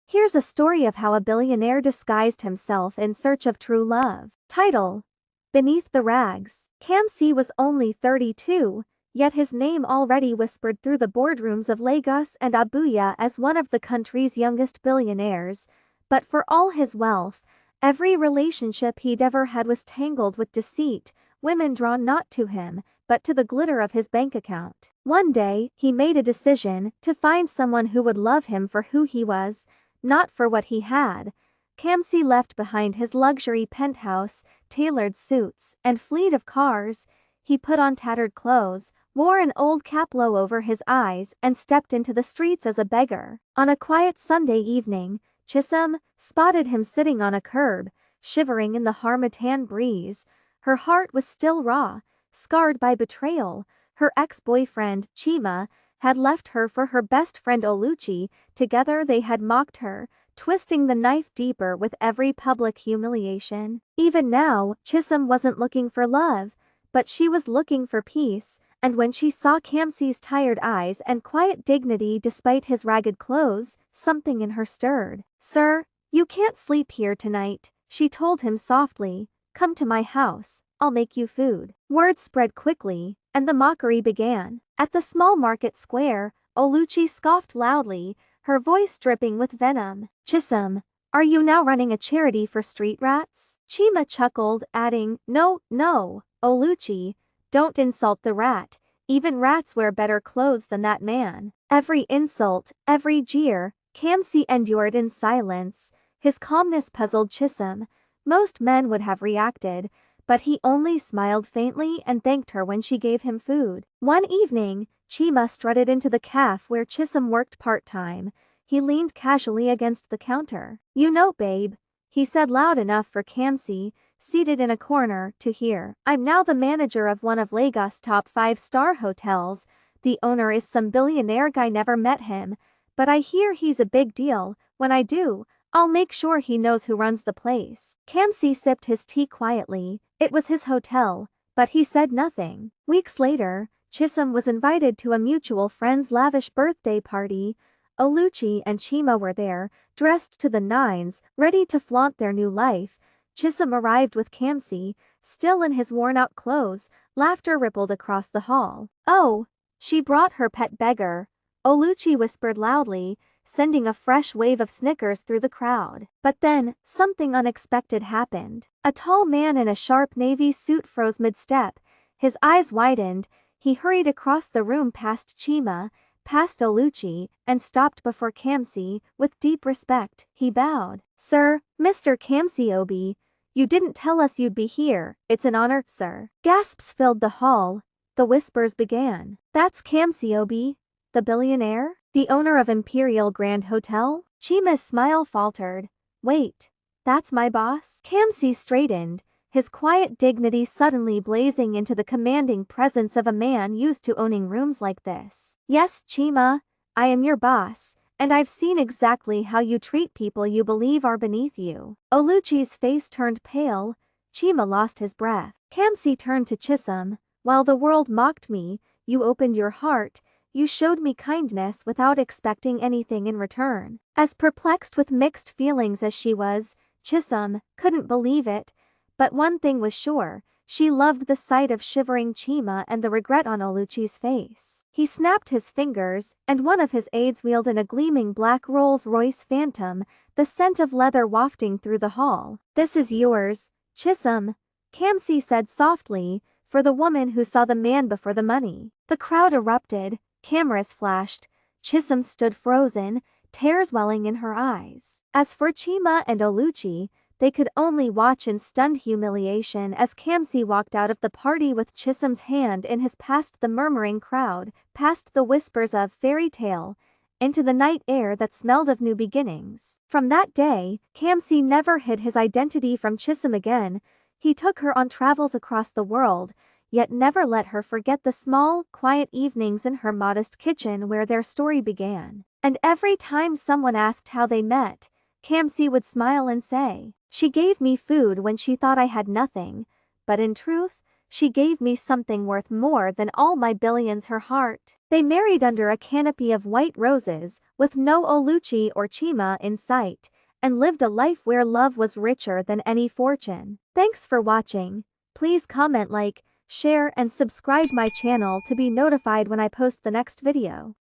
Here's a story of how a billionaire disguised himself in search of true love. Title: Beneath the Rags. Kamsi was only 32, yet his name already whispered through the boardrooms of Lagos and Abuja as one of the country's youngest billionaires. But for all his wealth, every relationship he'd ever had was tangled with deceit, women drawn not to him, but to the glitter of his bank account. One day, he made a decision to find someone who would love him for who he was, not for what he had. Kamsi left behind his luxury penthouse, tailored suits, and fleet of cars. He put on tattered clothes, wore an old cap low over his eyes, and stepped into the streets as a beggar. On a quiet Sunday evening, Chisom spotted him sitting on a curb, shivering in the Harmattan breeze. Her heart was still raw, scarred by betrayal. Her ex-boyfriend, Chima, had left her for her best friend Oluchi. Together they had mocked her, twisting the knife deeper with every public humiliation. Even now, Chisom wasn't looking for love, but she was looking for peace, and when she saw Kamsi's tired eyes and quiet dignity despite his ragged clothes, something in her stirred. "Sir, you can't sleep here tonight," she told him softly. "Come to my house, I'll make you food." Word spread quickly, and the mockery began. At the small market square, Oluchi scoffed loudly, her voice dripping with venom. "Chisom, are you now running a charity for street rats?" Chima chuckled, adding, No, Oluchi, don't insult the rat. Even rats wear better clothes than that man." Every insult, every jeer, Kamsi endured in silence. His calmness puzzled Chisom. Most men would have reacted, but he only smiled faintly and thanked her when she gave him food. One evening, Chima strutted into the cafe where Chisom worked part-time. He leaned casually against the counter. "You know, babe," he said loud enough for Kamsi, seated in a corner, to hear. "I'm now the manager of one of Lagos' top 5-star hotels. The owner is some billionaire guy, never met him, but I hear he's a big deal. When I do, I'll make sure he knows who runs the place." Kamsi sipped his tea quietly. It was his hotel, but he said nothing. Weeks later, Chisom was invited to a mutual friend's lavish birthday party. Oluchi and Chima were there, dressed to the nines, ready to flaunt their new life. Chisom arrived with Kamsi, still in his worn-out clothes. Laughter rippled across the hall. "Oh, she brought her pet beggar," Oluchi whispered loudly, sending a fresh wave of snickers through the crowd. But then, something unexpected happened. A tall man in a sharp navy suit froze mid-step. His eyes widened. He hurried across the room past Chima, past Oluchi, and stopped before Kamsi. With deep respect, he bowed. "Sir, Mr. Kamsi Obi, you didn't tell us you'd be here. It's an honor, sir." Gasps filled the hall. The whispers began. "That's Kamsi Obi, the billionaire? The owner of Imperial Grand Hotel?" Chima's smile faltered. "Wait, that's my boss?" Kamsi straightened, his quiet dignity suddenly blazing into the commanding presence of a man used to owning rooms like this. "Yes, Chima, I am your boss, and I've seen exactly how you treat people you believe are beneath you." Oluchi's face turned pale. Chima lost his breath. Kamsi turned to Chisom. "While the world mocked me, you opened your heart. You showed me kindness without expecting anything in return." As perplexed with mixed feelings as she was, Chisom couldn't believe it. But one thing was sure, she loved the sight of shivering Chima and the regret on Oluchi's face. He snapped his fingers, and one of his aides wheeled in a gleaming black Rolls-Royce Phantom, the scent of leather wafting through the hall. "This is yours, Chisom," Kamsi said softly, for the woman who saw the man before the money. The crowd erupted. Cameras flashed. Chisom stood frozen, tears welling in her eyes. As for Chima and Oluchi, they could only watch in stunned humiliation as Kamsi walked out of the party with Chisom's hand in his, past the murmuring crowd, past the whispers of fairy tale, into the night air that smelled of new beginnings. From that day, Kamsi never hid his identity from Chisom again. He took her on travels across the world, yet never let her forget the small, quiet evenings in her modest kitchen where their story began. And every time someone asked how they met, Kamsi would smile and say, "She gave me food when she thought I had nothing, but in truth, she gave me something worth more than all my billions, her heart. They married under a canopy of white roses, with no Oluchi or Chima in sight, and lived a life where love was richer than any fortune. Thanks for watching. Please comment, like, share and subscribe my channel to be notified when I post the next video.